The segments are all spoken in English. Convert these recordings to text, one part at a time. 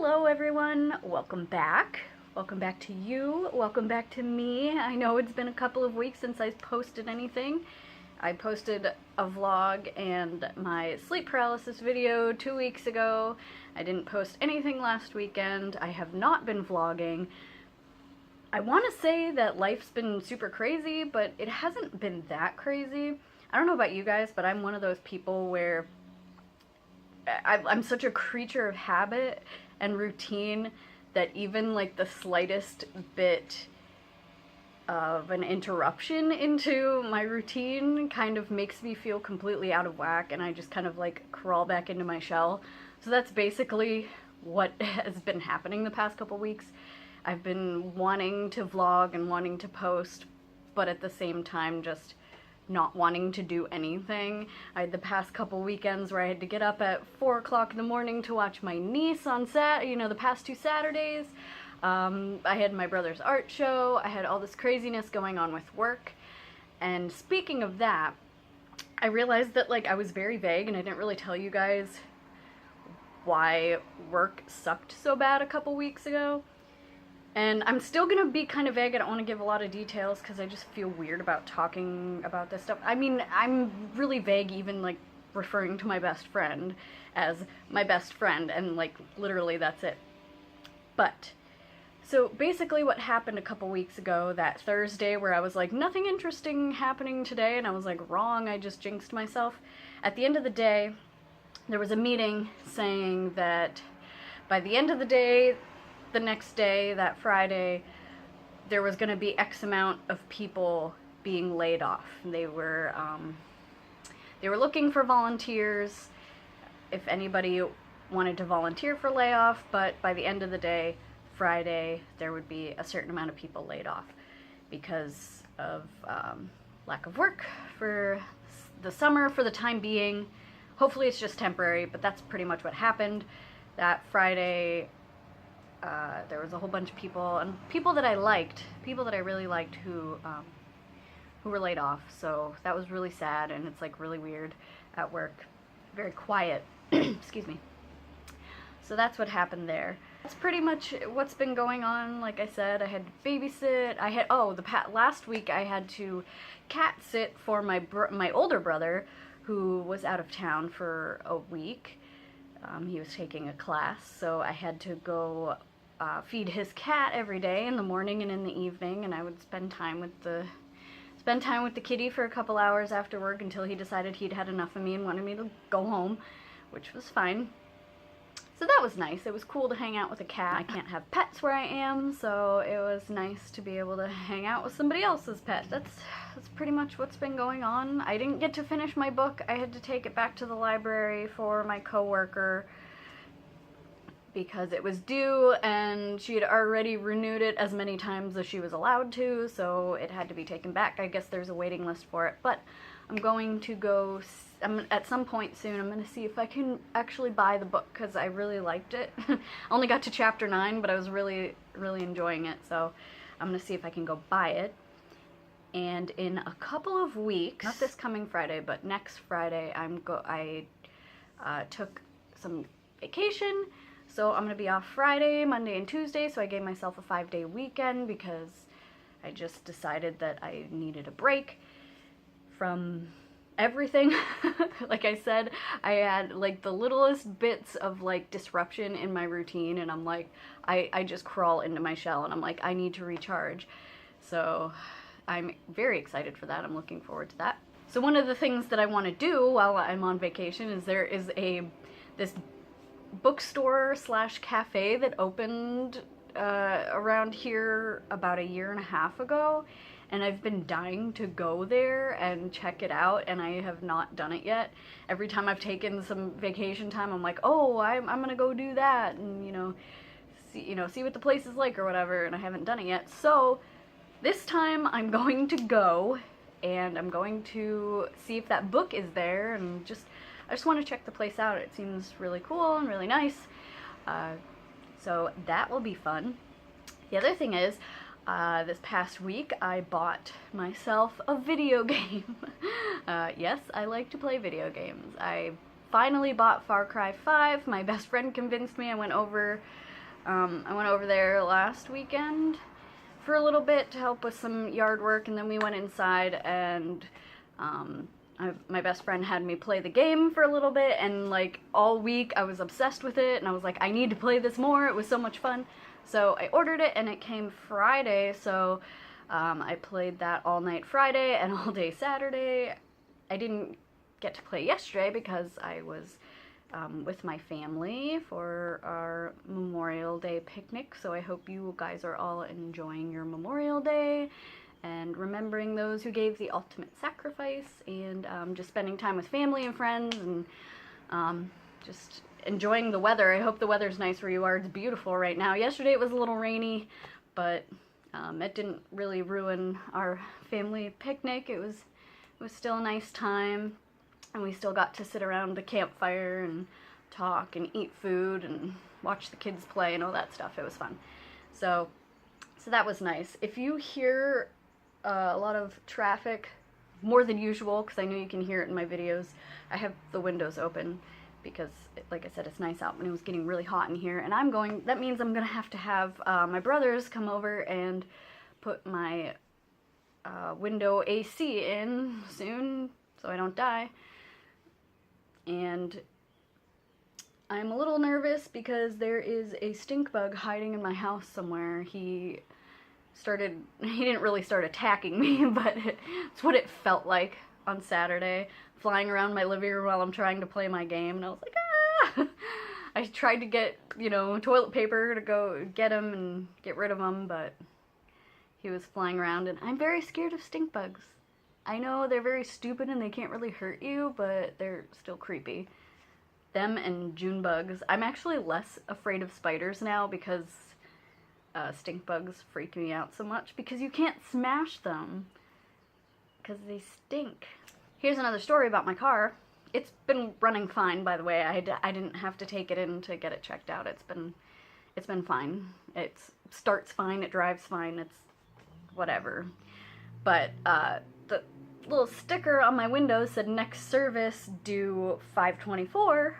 Hello everyone, welcome back. Welcome back to you, welcome back to me. I know it's been a couple of weeks since I posted anything. I posted a vlog and my sleep paralysis video 2 weeks ago. I didn't post anything last weekend. I have not been vlogging. I want to say that life's been super crazy, but it hasn't been that crazy. I don't know about you guys, but I'm one of those people where I'm such a creature of habit and routine that even like the slightest bit of an interruption into my routine kind of makes me feel completely out of whack, and I just kind of like crawl back into my shell. So that's basically what has been happening the past couple weeks. I've been wanting to vlog and wanting to post, but at the same time just not wanting to do anything. I had the past couple weekends where I had to get up at 4 o'clock in the morning to watch my niece on the past 2 Saturdays. I had my brother's art show. I had all this craziness going on with work. And speaking of that, I realized that like I was very vague and I didn't really tell you guys why work sucked so bad a couple weeks ago. And I'm still gonna be kind of vague. I don't want to give a lot of details because I just feel weird about talking about this stuff. I mean, I'm really vague even like referring to my best friend as my best friend, and like literally that's it. But so basically what happened a couple weeks ago, that Thursday where I was like, nothing interesting happening today, and I was like, wrong, I just jinxed myself. At the end of the day, there was a meeting saying that by the end of the day, the next day, that Friday, there was going to be X amount of people being laid off. They were looking for volunteers if anybody wanted to volunteer for layoff, but by the end of the day, Friday, there would be a certain amount of people laid off because of lack of work for the summer for the time being. Hopefully it's just temporary, but that's pretty much what happened. That Friday, there was a whole bunch of people, and people that I really liked, who were laid off. So that was really sad, and it's like really weird at work. Very quiet. Excuse me. So that's what happened there. That's pretty much what's been going on. Like I said, I had to babysit. Last week I had to cat sit for my older brother, who was out of town for a week. He was taking a class, so I had to go feed his cat every day in the morning and in the evening, and I would spend time with the kitty for a couple hours after work until he decided he'd had enough of me and wanted me to go home, which was fine. So that was nice. It was cool to hang out with a cat. I can't have pets where I am, so it was nice to be able to hang out with somebody else's pet. That's pretty much what's been going on. I didn't get to finish my book. I had to take it back to the library for my coworker because it was due, and she had already renewed it as many times as she was allowed to, so it had to be taken back. I guess there's a waiting list for it, but I'm going to go, at some point soon, I'm going to see if I can actually buy the book, because I really liked it. I only got to chapter 9, but I was really, really enjoying it, so I'm going to see if I can go buy it. And in a couple of weeks, not this coming Friday, but next Friday, I took some vacation. So I'm going to be off Friday, Monday, and Tuesday, so I gave myself a 5-day weekend because I just decided that I needed a break from everything. Like I said, I had like the littlest bits of like disruption in my routine, and I'm like, I just crawl into my shell, and I'm like, I need to recharge. So I'm very excited for that. I'm looking forward to that. So one of the things that I want to do while I'm on vacation is there is this bookstore / cafe that opened around here about 1.5 years ago, and I've been dying to go there and check it out, and I have not done it yet. Every time I've taken some vacation time, I'm like, oh, I'm gonna go do that, and see what the place is like or whatever, and I haven't done it yet. So this time I'm going to go, and I'm going to see if that book is there, and I just want to check the place out. It seems really cool and really nice. So that will be fun. The other thing is, this past week I bought myself a video game. Yes, I like to play video games. I finally bought Far Cry 5. My best friend convinced me. I went over I went over there last weekend for a little bit to help with some yard work, and then we went inside, and my best friend had me play the game for a little bit, and like all week I was obsessed with it, and I was like, I need to play this more. It was so much fun. So I ordered it, and it came Friday, so I played that all night Friday and all day Saturday. I didn't get to play yesterday because I was with my family for our Memorial Day picnic, so I hope you guys are all enjoying your Memorial Day and remembering those who gave the ultimate sacrifice, and just spending time with family and friends, and just enjoying the weather. I hope the weather's nice where you are. It's beautiful right now. Yesterday it was a little rainy, but it didn't really ruin our family picnic. It was still a nice time. And we still got to sit around the campfire and talk and eat food and watch the kids play and all that stuff. It was fun. So that was nice. If you hear a lot of traffic, more than usual, because I know you can hear it in my videos, I have the windows open because, like I said, it's nice out when it was getting really hot in here. And that means I'm going to have my brothers come over and put my window AC in soon so I don't die. And I'm a little nervous because there is a stink bug hiding in my house somewhere. He didn't really start attacking me, but it's what it felt like on Saturday, flying around my living room while I'm trying to play my game, and I was like, ah! I tried to get, toilet paper to go get him and get rid of him, but he was flying around, and I'm very scared of stink bugs. I know they're very stupid and they can't really hurt you, but they're still creepy. Them and June bugs. I'm actually less afraid of spiders now because stink bugs freak me out so much, because you can't smash them because they stink. Here's another story about my car. It's been running fine, by the way. I didn't have to take it in to get it checked out. It's been fine. It starts fine, it drives fine, it's whatever. But the little sticker on my window said next service due 5/24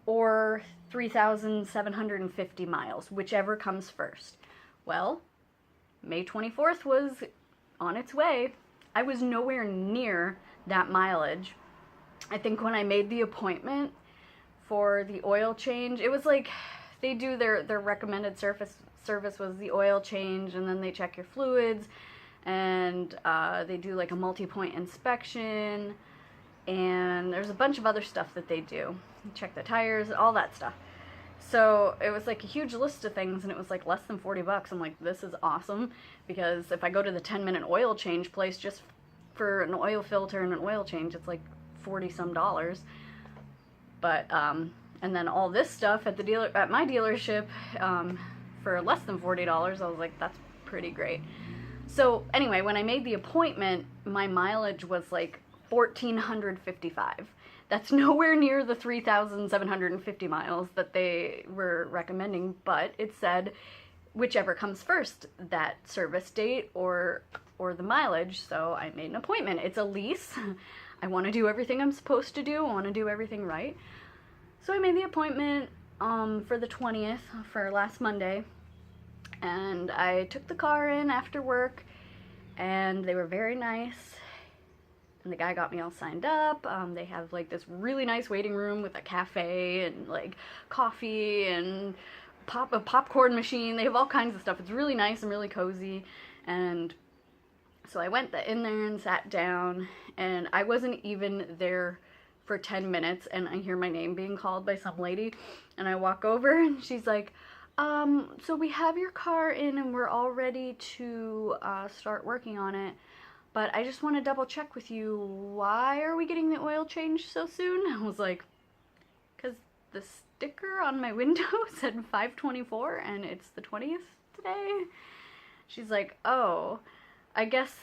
or 3,750 miles, whichever comes first. Well, May 24th was on its way. I was nowhere near that mileage. I think when I made the appointment for the oil change, it was like they do their recommended service was the oil change, and then they check your fluids, and they do like a multi-point inspection, and there's a bunch of other stuff that they do. Check the tires, all that stuff. So it was like a huge list of things, and it was like less than 40 bucks. I'm like, this is awesome, because if I go to the 10-minute oil change place just for an oil filter and an oil change, it's like $40-some. But and then all this stuff at my dealership for less than $40, I was like, that's pretty great. So anyway, when I made the appointment, my mileage was like 1,455. That's nowhere near the 3,750 miles that they were recommending, but it said whichever comes first, that service date or the mileage. So I made an appointment. It's a lease. I want to do everything I'm supposed to do. I want to do everything right. So I made the appointment for the 20th, for last Monday, and I took the car in after work, and they were very nice, and the guy got me all signed up. They have like this really nice waiting room with a cafe and like coffee and a popcorn machine. They have all kinds of stuff. It's really nice and really cozy. And so I went in there and sat down, and I wasn't even there for 10 minutes, and I hear my name being called by some lady, and I walk over, and she's like, so we have your car in, and we're all ready to start working on it, but I just want to double check with you, why are we getting the oil change so soon? I was like, because the sticker on my window said 5/24, and it's the 20th today. She's like, oh, I guess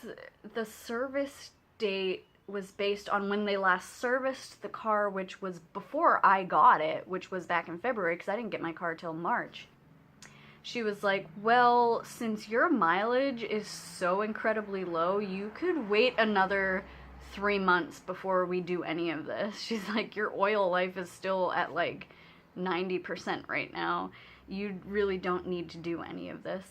the service date was based on when they last serviced the car, which was before I got it, which was back in February, because I didn't get my car till March. She was like, well, since your mileage is so incredibly low, you could wait another 3 months before we do any of this. She's like, your oil life is still at like 90% right now. you really don't need to do any of this.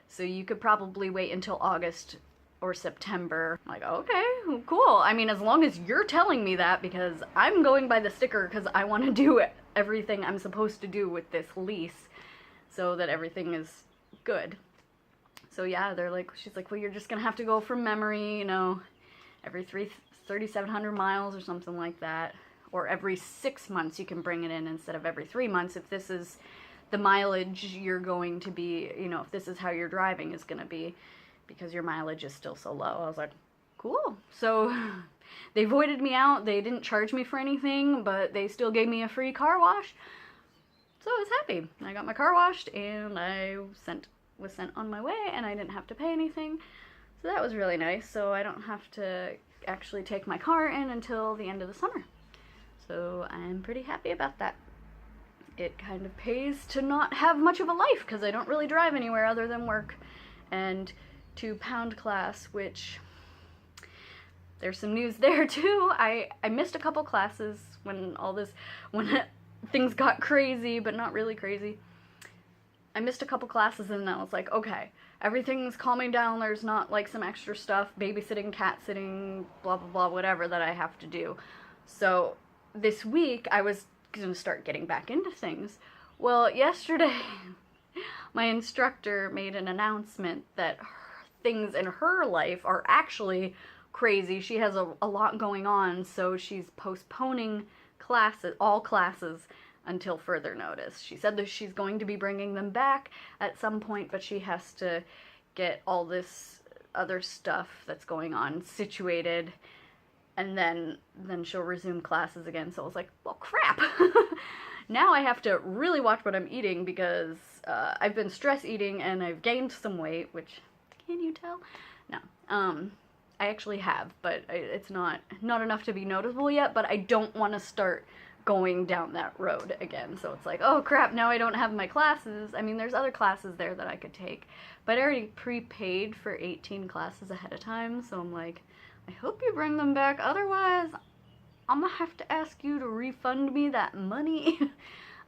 So you could probably wait until August or September. I'm like, okay, cool. I mean, as long as you're telling me that, because I'm going by the sticker because I want to do everything I'm supposed to do with this lease so that everything is good. So yeah, she's like, well, you're just gonna have to go from memory, you know, every 3,700 miles or something like that. Or every 6 months you can bring it in instead of every 3 months if this is the mileage you're going to be, you know, if this is how your driving is gonna be, because your mileage is still so low. I was like, cool. So they voided me out. They didn't charge me for anything, but they still gave me a free car wash. So I was happy. I got my car washed and I was sent on my way and I didn't have to pay anything. So that was really nice. So I don't have to actually take my car in until the end of the summer. So I'm pretty happy about that. It kind of pays to not have much of a life because I don't really drive anywhere other than work and to pound class, which there's some news there too. I missed a couple classes when things got crazy, but not really crazy. I missed a couple classes and I was like, okay, everything's calming down. There's not like some extra stuff, babysitting, cat sitting, blah, blah, blah, whatever that I have to do. So this week I was going to start getting back into things. Well, yesterday my instructor made an announcement that things in her life are actually crazy. She has a lot going on, so she's postponing all classes until further notice. She said that she's going to be bringing them back at some point, but she has to get all this other stuff that's going on situated, and then she'll resume classes again. So I was like, well, crap. Now I have to really watch what I'm eating because I've been stress eating and I've gained some weight, which, can you tell? No. I actually have, but it's not enough to be noticeable yet, but I don't want to start going down that road again. So it's like, oh crap, now I don't have my classes. I mean, there's other classes there that I could take, but I already prepaid for 18 classes ahead of time, so I'm like, I hope you bring them back, otherwise I'm gonna have to ask you to refund me that money.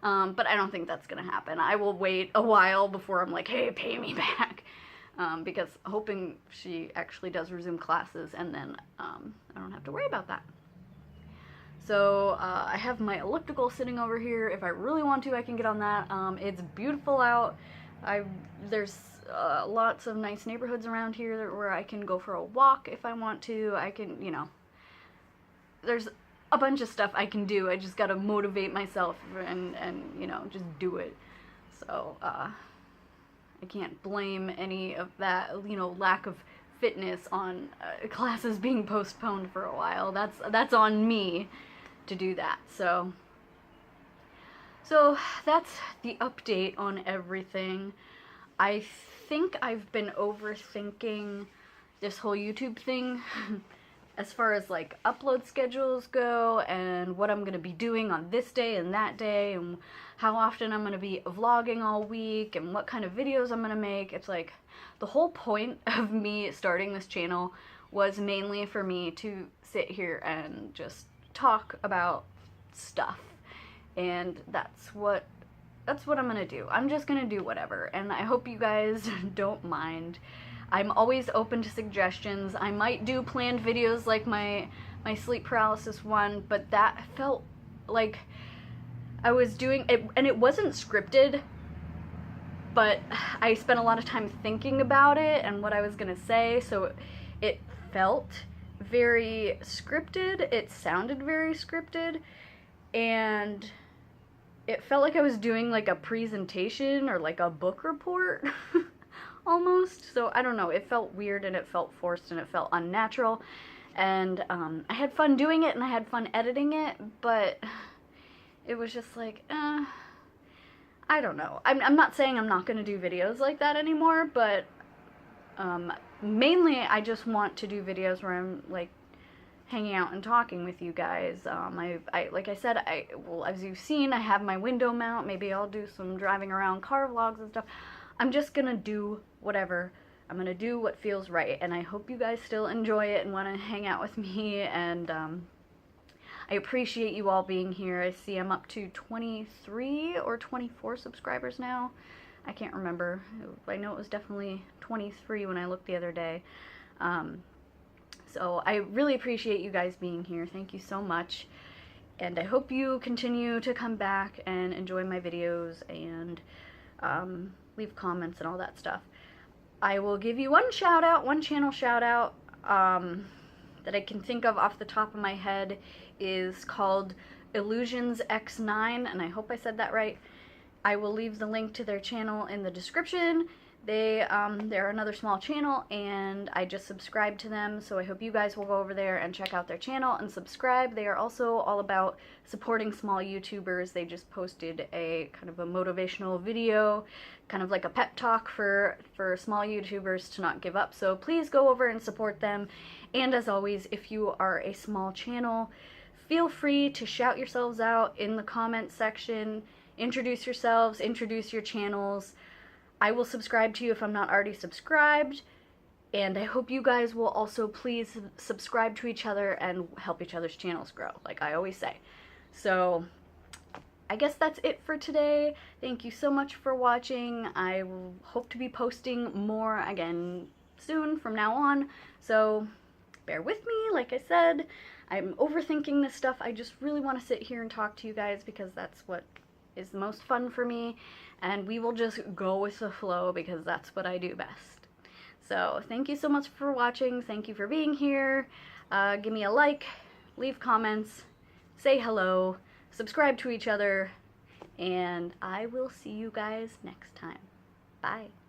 But I don't think that's gonna happen. I will wait a while before I'm like, hey, pay me back. Because hoping she actually does resume classes, and then I don't have to worry about that. So I have my elliptical sitting over here. If I really want to, I can get on that. It's beautiful out. There's lots of nice neighborhoods around here where I can go for a walk if I want to. I can, you know, there's a bunch of stuff I can do. I just gotta motivate myself and you know, just do it. So I can't blame any of that, you know, lack of fitness on classes being postponed for a while. That's on me to do that. So that's the update on everything. I think I've been overthinking this whole YouTube thing as far as like upload schedules go and what I'm going to be doing on this day and that day and how often I'm going to be vlogging all week and what kind of videos I'm going to make. It's like the whole point of me starting this channel was mainly for me to sit here and just talk about stuff, and that's what I'm gonna do. I'm just gonna do whatever, and I hope you guys don't mind. I'm always open to suggestions. I might do planned videos like my sleep paralysis one, but that felt like I was doing it, and it wasn't scripted, but I spent a lot of time thinking about it and what I was gonna say, so it felt very scripted. It sounded very scripted, and it felt like I was doing like a presentation or like a book report almost. So I don't know, it felt weird and it felt forced and it felt unnatural, and I had fun doing it and I had fun editing it, but it was just like, I don't know. I'm not saying I'm not going to do videos like that anymore, but mainly I just want to do videos where I'm like hanging out and talking with you guys. Like I said, well, as you've seen, I have my window mount. Maybe I'll do some driving around car vlogs and stuff. I'm just gonna do whatever. I'm gonna do what feels right, and I hope you guys still enjoy it and want to hang out with me, and I appreciate you all being here. I see I'm up to 23 or 24 subscribers now. I can't remember. I know it was definitely 23 when I looked the other day. So I really appreciate you guys being here. Thank you so much. And I hope you continue to come back and enjoy my videos and leave comments and all that stuff. I will give you one shout out, one channel shout out that I can think of off the top of my head is called Illusionz XNine, and I hope I said that right. I will leave the link to their channel in the description. They're another small channel, and I just subscribed to them, so I hope you guys will go over there and check out their channel and subscribe. They are also all about supporting small YouTubers. They just posted a kind of a motivational video, kind of like a pep talk for small YouTubers to not give up. So please go over and support them. And as always, if you are a small channel, feel free to shout yourselves out in the comments section. Introduce yourselves, introduce your channels. I will subscribe to you if I'm not already subscribed, and I hope you guys will also please subscribe to each other and help each other's channels grow, like I always say. So, I guess that's it for today. Thank you so much for watching. I hope to be posting more again soon from now on, so bear with me. Like I said, I'm overthinking this stuff. I just really want to sit here and talk to you guys because that's what is the most fun for me, and we will just go with the flow because that's what I do best. So thank you so much for watching. Thank you for being here. Give me a like, leave comments, say hello, subscribe to each other, and I will see you guys next time. Bye.